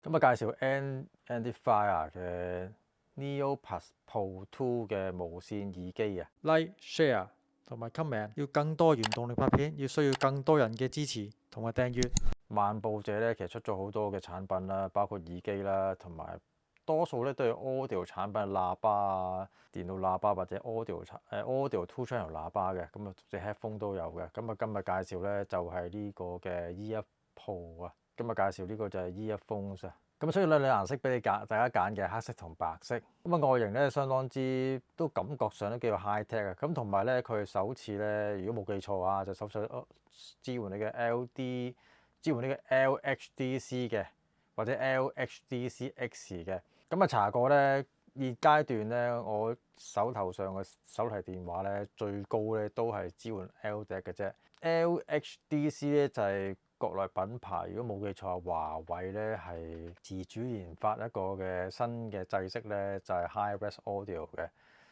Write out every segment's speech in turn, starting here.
咁啊，介紹 Andyfire 嘅 Neo Plus Pro 2嘅無線耳機啊。Like、Share 同埋 Comment 要更多原動力拍片，要需要更多人嘅支持同埋訂閱。漫步者咧，其實出咗好多嘅產品啦，包括耳機啦，同埋多數咧都係 audio 產品，喇叭啊、電腦喇叭或者 audio two channel 喇叭嘅，咁啊即係 headphone 都有嘅。咁啊今日介紹咧就係呢個嘅 Ear Pro 啊。今日介紹呢個就係 Earphones 啊。咁所以兩顏色俾你揀，大家揀嘅黑色同白色。咁啊外形咧相當之都感覺上都幾個 high tech 啊。咁同埋咧佢首次咧，如果冇記錯啊，就首次支援你嘅 LD。支援呢個 LHDC 嘅或者 LHDC-X 嘅。咁啊查過咧，現階段咧我手頭上嘅手提電話咧最高咧都係支援 LDAC 嘅啫。LHDC 咧就係國內品牌，如果冇記錯，華為咧係自主研發一個嘅新嘅制式咧，就係 Hi-Res Audio 嘅，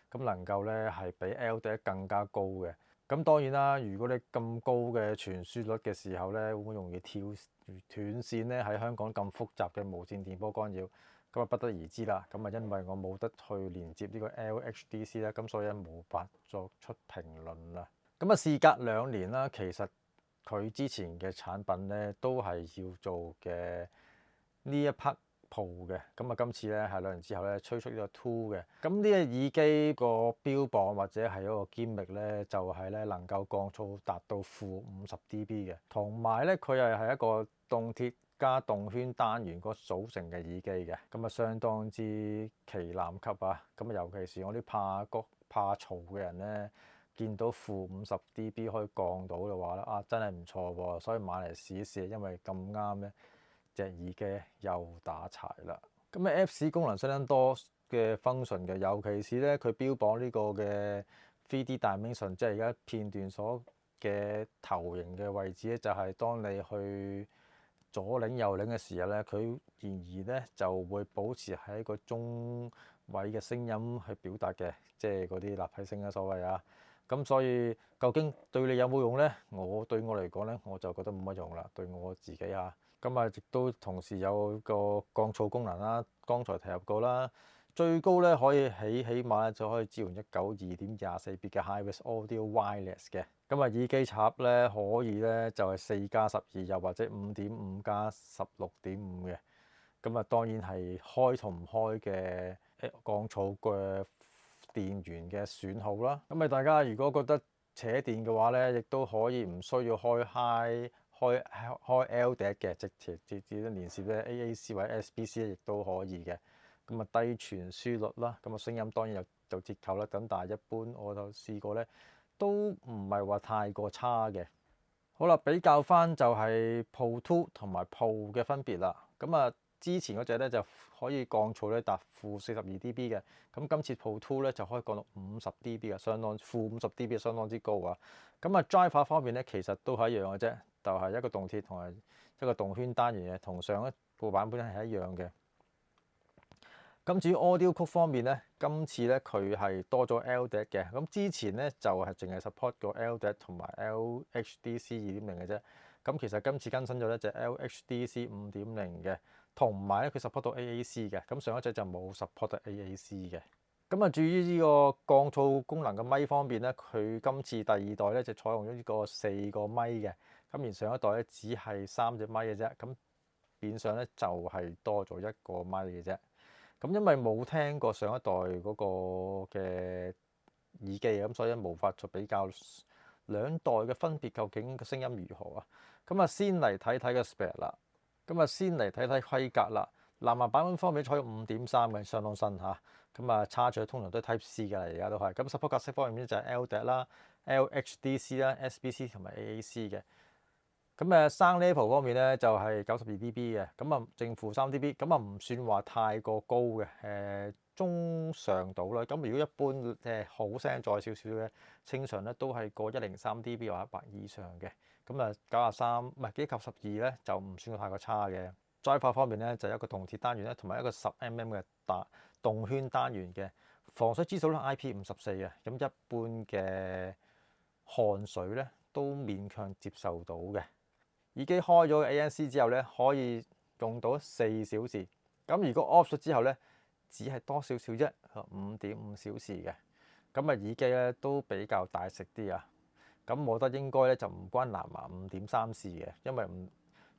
咁能夠咧係比 LDAC 更加高嘅。咁當然啦，如果你咁高嘅傳輸率嘅時候咧，會唔會容易斷線咧？喺香港咁複雜嘅無線電波干擾，咁啊不得而知啦。咁啊因為我冇得去連接呢個 LHDC 咧，咁所以無法作出評論啦。咁啊事隔2年啦，其實佢之前嘅產品咧都係要做嘅呢一 part Pro 嘅。咁啊今次咧係2年之後咧推出呢個 Two 嘅。咁呢個耳機個標榜或者係一個 gimmick 咧，就係咧能夠降噪達到負50dB 嘅，同埋咧佢又係一個動鐵加動圈單元個組成嘅耳機嘅。咁啊相當之旗艦級啊。咁啊尤其是我啲怕嘈嘅人咧，見到負50dB 可以降到嘅話咧，啊真係唔錯喎，所以買嚟試一試，因為咁啱咧隻耳機又打柴啦。咁啊 Apps 功能相當多嘅 function 嘅，尤其是咧佢標榜呢個嘅 3D Dimension，即係而家片段所嘅投影嘅位置咧，就係當你去左擰右擰嘅時候咧，佢然而咧就會保持喺一個中位嘅聲音去表達嘅，即係嗰啲立體聲啊所謂啊。咁所以究竟對你有冇用咧？對我嚟講咧，我就覺得冇乜用啦。對我自己啊，咁啊亦都同時有個降噪功能啦。剛才提及過啦，最高咧可以起碼咧就可以支援192.24bit 嘅 Hi-Res Audio Wireless 嘅。咁啊耳機插咧可以咧就係4+12又或者5.5+16.5嘅。咁啊當然係開同唔開嘅降噪嘅電源嘅選號啦。咁啊大家如果覺得扯電嘅話咧，亦都可以唔需要開 LDAC 嘅，直接連接咧 AAC 或者 SBC 亦都可以嘅。咁啊低傳輸率啦，咁啊聲音當然有折扣啦。咁但係一般我就試過咧，都唔係話太過差嘅。好啦，比較翻就係 Pro 2同埋 Pro 嘅分別啦。咁啊之前嗰隻咧就可以降噪咧達負42dB嘅，咁今次 Pro 2咧就可以降到50dB嘅，相當負50dB，相當之高啊。咁啊 driver 方面咧其實都係一樣嘅啫，就係一個動鐵同埋一個動圈單元嘅，同上一個版本係一樣嘅。咁至於 audio 曲方面咧，今次咧佢係多咗 LDAC 嘅。咁之前咧就係淨係 support 個 LDAC 同埋 LHDC 2.0嘅啫。咁其實今次更新咗一隻 LHDC 5.0嘅，同埋咧佢 support 到 AAC 嘅。咁上一隻就冇 support 到 AAC 嘅。咁啊，至於呢個降噪功能嘅咪方面咧，佢今次第2代咧就採用咗呢個4個咪嘅。咁而上一代咧只係3隻咪嘅啫。咁變相咧就係多咗1個咪嘅啫。咁因為冇聽過上一代嗰個嘅耳機，咁所以無法做比較兩代嘅分別，究竟個聲音如何啊？咁啊，先嚟睇睇個 spec 啦。咁啊，先嚟睇睇規格啦。藍牙版本方面採用5.3嘅，相當新嚇。咁啊，插嘴通常都係 Type C 㗎啦，而家都係。咁 support 格式方面咧就係 LDAC 啦、LHDC 啦、SBC 同埋 AAC 嘅。咁Sound Level 方面咧就係92dB 嘅，咁啊正負3dB，咁啊唔算話太過高嘅，中上度啦。咁如果一般好聲再少少嘅正常咧都係過103dB 或者100以上嘅。咁啊93唔係992咧就唔算太過差嘅。driver 方面咧就有一個動鐵單元咧，同埋一個10mm 嘅動圈單元嘅。防水指數咧 IP54嘅，咁一般嘅汗水咧都勉強接受到嘅。耳機開咗 ANC 之後咧，可以用到4小時。咁如果 off 咗之後咧，只係多少少啫，5.5小時嘅。咁耳機咧都比較大食啲啊。咁我覺得應該咧就唔關藍牙5.3事嘅，因為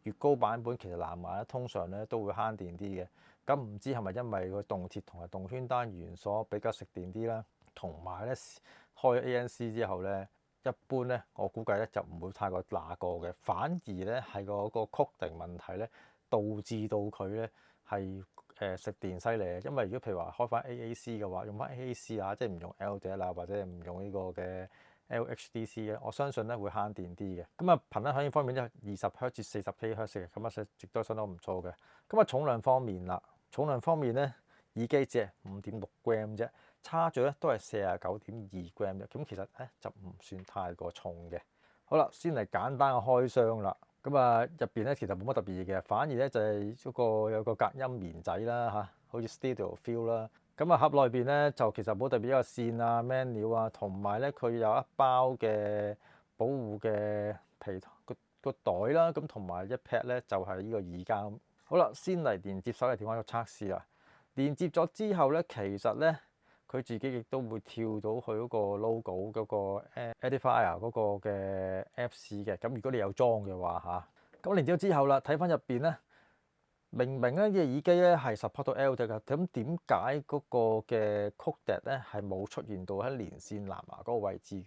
越高版本其實藍牙咧通常咧都會慳電啲嘅。咁唔知係咪因為個動鐵同埋動圈單元鎖比較食電啲啦，同埋咧開 ANC 之後咧，一般咧我估計咧就唔會太過乸過嘅，反而咧係個曲定問題咧導致到佢咧係食電犀利嘅。因為如果譬如話開翻 AAC 嘅話，用翻 AAC 啊，即係唔用 LDAC 啦，或者唔用呢個嘅 LHDC 咧，我相信咧會慳電啲嘅。咁啊頻率響應方面咧20Hz 至40 kHz 嘅，咁啊亦都相當唔錯嘅。咁啊重量方面啦，重量方面咧耳機只係5.6 gram 啫，插住咧都係49.2 gram 啫，咁其實咧就唔算太過重嘅。好啦，先嚟簡單嘅開箱啦。咁啊入邊咧其實冇乜特別嘅，反而咧就係嗰個有個隔音棉仔啦嚇，好似 Studio Feel 啦。咁啊盒內邊咧就其實冇特別一個線啊、menu 啊，同埋咧佢有一包嘅保護嘅皮個袋啦，咁同埋一 pad 咧就係呢個耳膠。好啦，先嚟連接手提電話個測試啦。連接咗之後咧，其實咧佢自己亦都會跳到去嗰個 logo 嗰個 Edifier 嗰個嘅 Apps 嘅。咁如果你有裝嘅話嚇，咁連接咗之後啦，睇翻入邊咧。明明咧呢隻耳機咧係 support 到 LDAC嘅，咁點解嗰個嘅 codec 咧係冇出現到喺連線藍牙嗰個位置？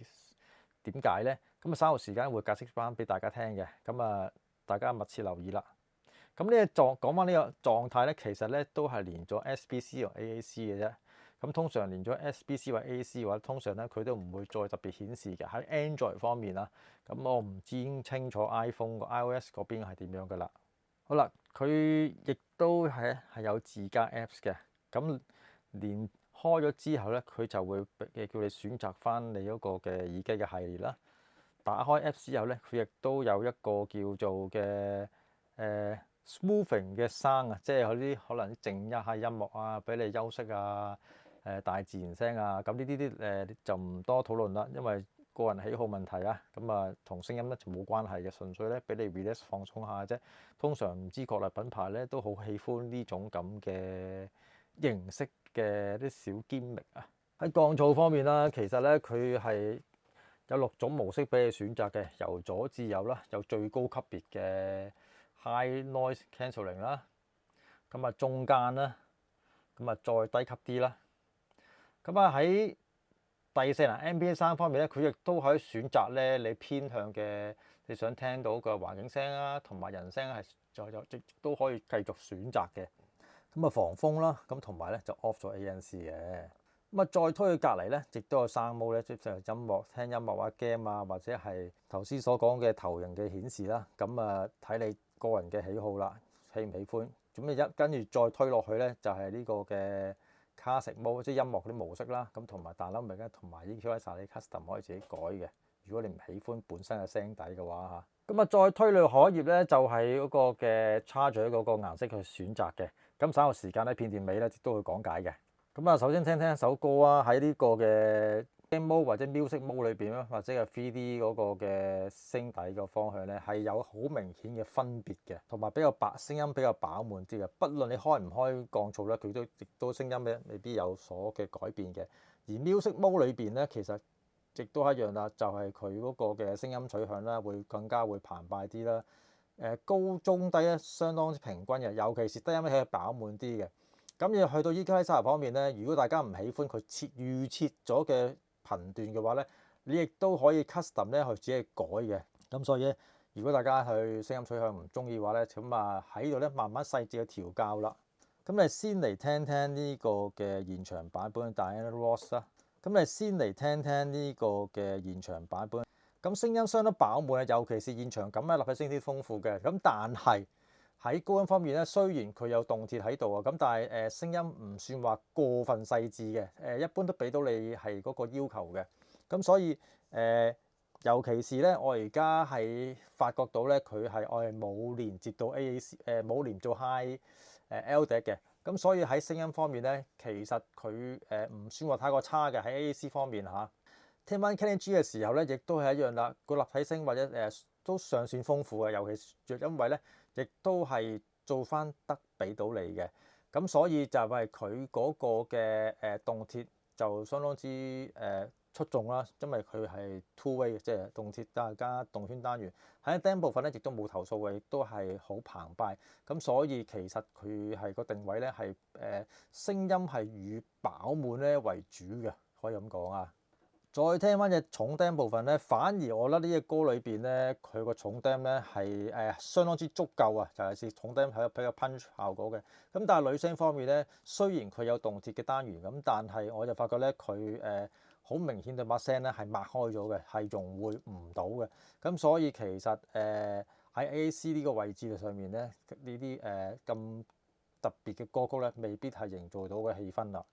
點解咧？咁啊稍後時間會解釋翻俾大家聽嘅。咁啊大家密切留意啦。咁呢個講翻呢個狀態咧，其實咧都係連咗 SBC 同 AAC 嘅啫。咁通常連咗 SBC 或 AAC 嘅話，通常咧佢都唔會再特別顯示嘅。喺 Android 方面啦，咁我唔知清楚 iPhone 個 iOS 嗰邊係點樣噶啦。好啦，佢亦都係有自家 Apps 嘅，咁連開咗之後咧，佢就會叫你選擇翻你嗰個嘅耳機嘅系列啦。打開 Apps 之後咧，佢亦都有一個叫做嘅smoothing 嘅聲啊，即係嗰啲可能靜一下音樂啊，俾你休息啊，大自然聲啊，咁呢啲就唔多討論啦，因為個人喜好問題啊，咁啊同聲音咧就冇關係嘅，純粹咧俾你 relax 放鬆下啫。通常唔知國內品牌咧都好喜歡呢種咁嘅形式嘅啲小堅力啊。喺降噪方面啦，其實咧佢係有6種模式俾你選擇嘅，由左至右啦，有最高級別嘅 High Noise Cancelling 啦，咁啊中間啦，咁啊再低級啲啦，咁啊喺第四啦 MP3 方面咧，佢亦都可以選擇咧你偏向嘅你想聽到嘅環境聲啦，同埋人聲係亦都可以繼續選擇嘅。咁啊防風啦，咁同埋咧就 off 咗 ANC 嘅。咁啊再推去隔離咧，亦都有3 mode 咧，即係音樂聽音樂啊 game 啊，或者係頭先所講嘅投影嘅顯示啦。咁啊睇你個人嘅喜好啦，喜唔喜歡？咁你跟住再推落去咧，就係呢個嘅 Classic Mode，即係音樂嗰啲模式啦。咁同埋 Dynamic 咧，同埋 Equalizer 你 custom 可以自己改嘅。如果你唔喜歡本身嘅聲底嘅話嚇，咁啊再推落下一頁咧，就係嗰個嘅 Charger 嗰個顏色去選擇嘅。咁稍後時間咧片段尾咧亦都會講解嘅。咁啊，首先聽聽一首歌啊，喺呢個嘅 Game Mode 或者 Music Mode 裏邊啦，或者係 3D 嗰個嘅聲底個方向咧，係有好明顯嘅分別嘅，同埋比較聲音比較飽滿啲嘅。不論你開唔開降噪咧，佢都亦都聲音咧未必有所嘅改變嘅。而 Music Mode 裏邊咧，其實亦都一樣啦，就係佢嗰個嘅聲音取向啦，會更加會澎湃啲啦。高中低咧相當之平均嘅，尤其是低音咧係飽滿啲嘅。咁要去到 Equalizer 方面咧，如果大家唔喜歡佢預設咗嘅頻段嘅話咧，你亦都可以 custom 咧去自己改嘅。咁所以咧，如果大家去聲音取向唔中意嘅話咧，咁啊喺度咧慢慢細緻嘅調校啦。咁你先嚟聽聽呢個嘅現場版本 Diana Ross 啦。咁你先嚟聽聽呢個嘅現場版本。咁聲音相當飽滿啊，尤其是現場感咧，立體聲啲豐富嘅。咁但係喺高音方面咧，雖然佢有動鐵喺度啊，咁但係聲音唔算話過分細緻嘅，一般都俾到你係嗰個要求嘅。咁所以尤其是咧，我而家係發覺到咧，佢係我係冇連接到 AAC，冇連做 High LDAC 嘅。咁所以喺聲音方面咧，其實佢唔算話太過差嘅喺 AAC 方面嚇。聽翻 Kenny G 嘅時候咧，亦都係一樣啦，個立體聲或者都尚算豐富嘅，尤其是因為咧，亦都係做翻得俾到你嘅。咁所以就係佢嗰個嘅動鐵就相當之出眾啦，因為佢係 two way 即係動鐵加動圈單元。喺釘部分咧，亦都冇投訴嘅，亦都係好澎湃。咁所以其實佢係個定位咧係聲音係以飽滿咧為主嘅，可以咁講啊。再聽翻隻重釘部分咧，反而我覺得呢隻歌裏邊咧，佢個重釘咧係相當之足夠啊，尤其是重釘係比較 punch 效果嘅。咁但係女聲方面咧，雖然佢有動鐵嘅單元，咁但係我就發覺咧佢好明顯對把聲咧係擘開咗嘅，係融會唔到嘅。咁所以其實喺 AC 呢個位置上面咧，呢啲咁特別嘅歌曲咧，未必係營造到嘅氣氛啦。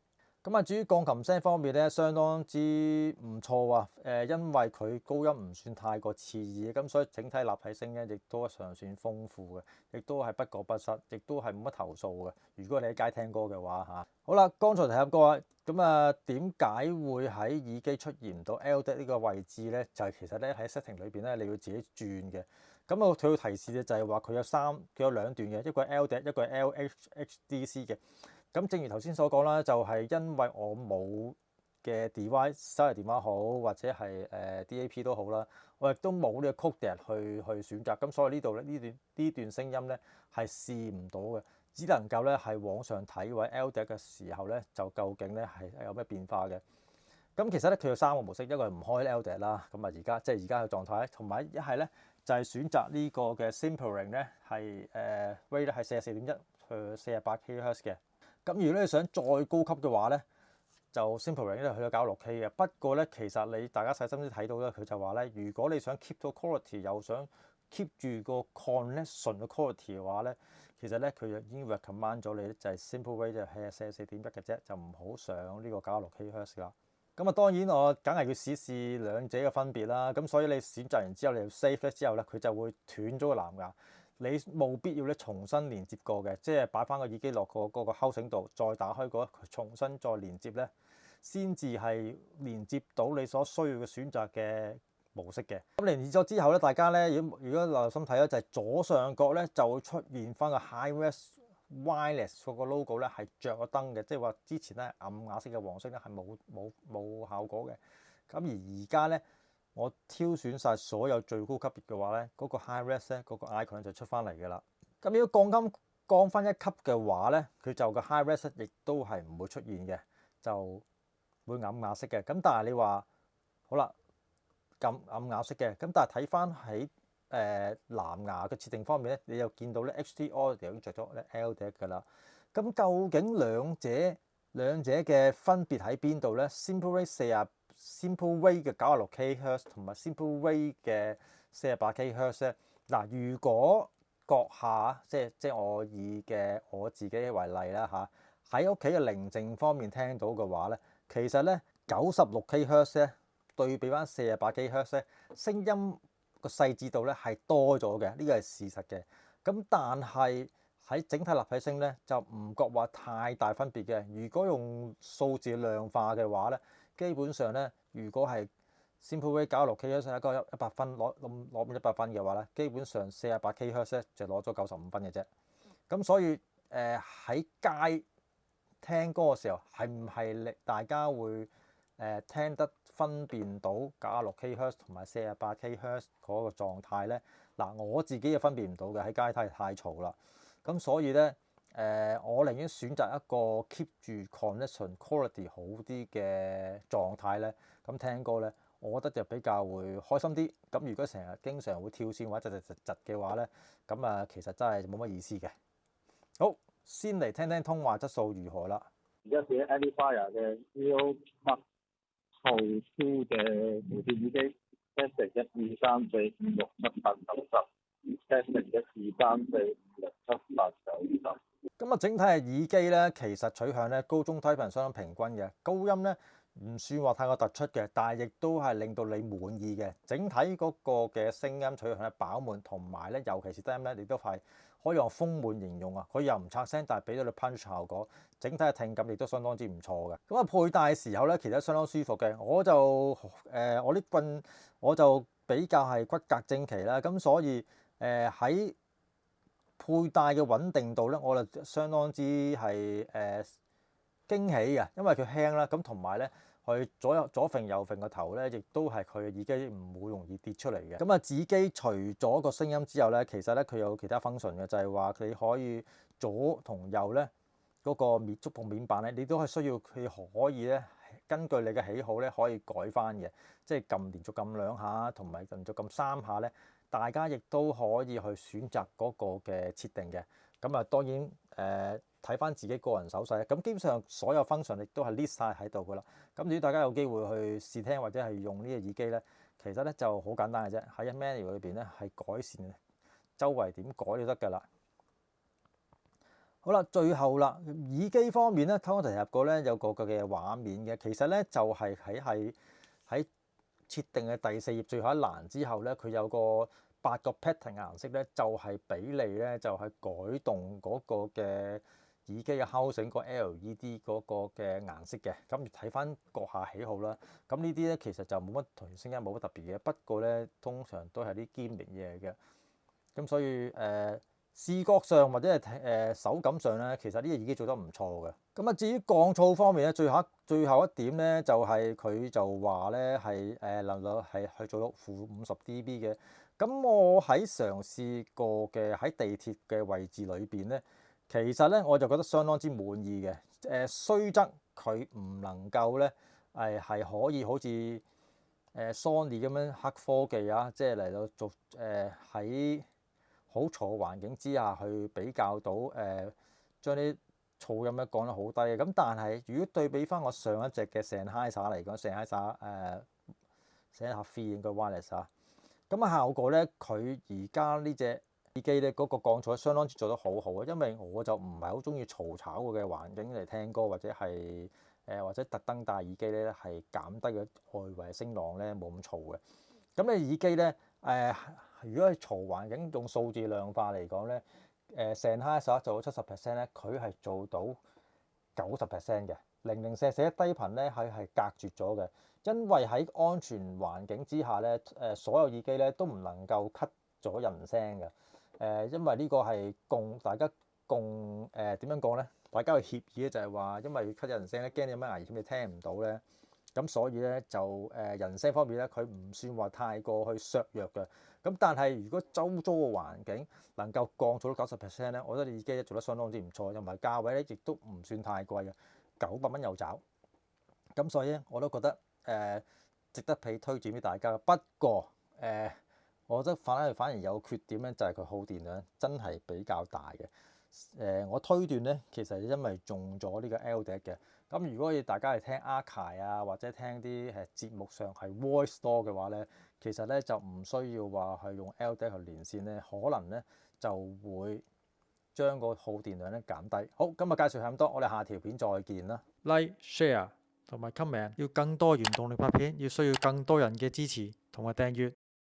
咁啊，至於鋼琴聲方面咧，相當之唔錯啊！因為佢高音唔算太過刺耳，咁所以整體立體聲咧，亦都尚算豐富嘅，亦都係不過不失，亦都係冇乜投訴嘅。如果你喺街聽歌嘅話嚇，好啦，剛才提及過啊，咁啊點解會喺耳機出現唔到 LDAC 呢個位置咧？就係其實咧喺 setting 裏邊咧，你要自己轉嘅。咁佢要提示嘅就係話佢有兩段嘅，一個係 LDAC，一個係 LHDC 嘅。咁正如頭先所講啦，就係因為我冇嘅 device，手提電話好或者係DAP 都好啦，我亦都冇呢個 codec 去選擇，咁所以呢度咧呢段聲音咧係試唔到嘅，只能夠咧係往上睇位 LDAC 嘅時候咧，就究竟咧係有咩變化嘅。咁其實咧佢有三個模式，一個係唔開 LDAC 啦，咁啊而家嘅狀態，同埋一係咧就係選擇呢個嘅 simpering 咧係rate 咧係44.1去48 kHz 嘅。咁如果你想再高級嘅話咧，就 simpering 咧去到96K 嘅。不過咧，其實大家細心啲睇到咧，佢就話咧，如果你想 keep 到 quality 又想 keep 住個 connection 嘅 quality 嘅話咧，其實咧佢已經 recommend 咗你咧就係 simple rate 就係44.1嘅啫，就唔好上呢個96kHz 啦。咁啊，當然我梗係要試試兩者嘅分別啦。咁所以你選擇完之後，你要 save 咧之後咧，佢就會斷咗個藍牙。你冇必要咧重新連接過嘅，即係擺翻個耳機落個嗰個 housing 度，再打開嗰重新再連接咧，先至係連接到你所需要嘅選擇嘅模式嘅。咁連接咗之後咧，大家咧如果留心睇咧，就係左上角咧就會出現翻個 HiRes Wireless 嗰個 logo 咧係着咗燈嘅，即係話之前咧暗啞色嘅黃色咧係冇效果嘅。咁而家咧，我挑選晒所有最高級別嘅話咧，嗰個 HiRes 咧嗰個 icon 就出翻嚟嘅啦。咁如果鋼琴降翻一級嘅話咧，佢就個 HiRes 亦都係唔會出現嘅，就會暗啞色嘅。咁但係你話好啦，咁暗啞色嘅，咁但係睇翻喺藍牙嘅設定方面咧，你又見到咧 HT Audio 已經着咗 LDAC 㗎啦。咁究竟兩者嘅分別喺邊度咧？Simple Rate 嘅96kHz 同埋 Simple Rate 嘅48kHz 咧。嗱，如果閣下即係我自己為例啦嚇，喺屋企嘅寧靜方面聽到嘅話咧，其實咧96kHz 咧對比翻48kHz咧，聲音個細緻度咧係多咗嘅，呢個係事實嘅。咁但係喺整體立體聲咧就唔覺話太大分別嘅。如果用數字量化嘅話咧，基本上咧，如果係 Simple Rate 96kHz 係一個100分攞滿100分嘅話咧，基本上48kHz 咧就攞咗95分嘅啫。咁所以喺街聽歌嘅時候，係唔係大家會聽得分辨到96kHz 同埋48kHz 嗰個狀態咧？嗱，我自己就分辨唔到嘅，喺街睇太嘈啦。咁所以咧我寧願選擇一個 keep 住 connection quality 好啲嘅狀態咧，咁聽歌咧，我覺得就比較會開心啲。咁如果成日經常會跳線或者窒嘅話咧，咁啊其實真係冇乜意思嘅。好，先嚟聽聽通話質素如何啦。而家試 Amplifier 嘅 NeoPlus Pro 2嘅無線耳機 ，testing 12345678910，testing 12345678910。咁啊，整體嘅耳機咧，其實取向咧高中低頻相當平均嘅，高音咧唔算話太過突出嘅，但係亦都係令到你滿意嘅。整體嗰個嘅聲音取向係飽滿，同埋咧，尤其是低音咧，亦都係可以用豐滿形容啊。佢又唔拆聲，但係俾到你 punch 效果，整體嘅聽感亦都相當之唔錯嘅。咁啊，佩戴嘅時候咧，其實相當舒服嘅。我啲棍我就比較係骨骼精奇啦，咁所以喺佩戴嘅穩定度咧，我就相當之係驚喜嘅，因為佢輕啦，咁同埋咧佢左揈右揈個頭咧，亦都係佢嘅耳機唔會容易跌出嚟嘅。咁啊，耳機除咗個聲音之後咧，其實咧佢有其他 function 嘅，就係話你可以左同右咧嗰個觸碰面板咧，你都係需要佢可以咧根據你嘅喜好咧可以改翻嘅，即係連續撳2下同埋連續撳3下咧，大家亦都可以去選擇嗰個嘅設定嘅。咁啊，當然睇翻自己個人手勢，咁基本上所有 function 亦都係 list 晒喺度噶啦。咁如果大家有機會去試聽或者係用呢個耳機咧，其實咧就好簡單嘅啫，喺 menu 裏邊咧係改善周圍點改都得噶啦。好啦，最後啦，耳機方面咧，頭先提及過咧有個嘅畫面嘅，其實咧就係喺設定嘅第4頁最後一欄之後咧，佢有個8個 pattern 顏色咧，就係俾你咧就係改動嗰個嘅耳機嘅 housing 個 LED 嗰個嘅顏色嘅。咁睇翻閣下喜好啦。咁呢啲咧其實就冇乜同聲音冇乜特別嘅，不過咧通常都係啲堅明嘢嘅。咁所以視覺上或者係手感上咧，其實呢隻耳機做得唔錯嘅。咁啊，至於降噪方面咧，最後一點咧，就係佢就話咧係能夠係去做到負50 dB 嘅。咁我喺嘗試過嘅喺地鐵嘅位置裏邊咧，其實咧我就覺得相當之滿意嘅。雖則佢唔能夠咧係可以好似Sony 咁樣黑科技啊，即係嚟到做喺好嘈嘅環境之下去比較到將啲噪音咧降得好低嘅。咁但係如果對比翻我上一隻嘅 Sennheiser 嚟講，Sennheiser Sennheiser Free 應該 wireless 啊，咁啊效果咧，佢而家呢隻耳機咧嗰個降噪相當之做得好好啊。因為我就唔係好中意嘈吵嘅環境嚟聽歌，或者係或者特登戴耳機咧係減低嘅外圍聲浪咧冇咁嘈嘅。咁你耳機咧如果係嘈環境用數字量化嚟講咧，Sennheiser 做到70% 咧，佢係做到90% 嘅。零零舍舍低頻咧係隔絕咗嘅，因為喺安全環境之下咧，所有耳機咧都唔能夠 cut 咗人聲嘅。因為呢個係大家點樣講咧？大家嘅協議咧就係話，因為 cut 人聲咧，驚你有咩危險你聽唔到咧。咁所以咧就人聲方面咧，佢唔算話太過去削弱嘅。咁但係如果周遭嘅環境能夠降噪到90% 咧，我覺得你耳機咧做得相當之唔錯，同埋價位咧亦都唔算太貴嘅，900蚊有找。咁所以咧我都覺得值得俾推薦俾大家。不過我覺得反而有缺點咧，就係佢耗電量真係比較大嘅。我推斷咧，其實因為用咗呢個 LDAC 嘅。咁如果大家係聽 Archive 啊，或者聽啲節目上係 voice 多嘅話咧，其實咧就唔需要話係用 LDAC 去連線咧，可能咧就會將個耗電量咧減低。好，今日介紹係咁多，我哋下條片再見啦。Like、share 同埋 comment，要更多原動力拍片，要需要更多人嘅支持同埋訂閱。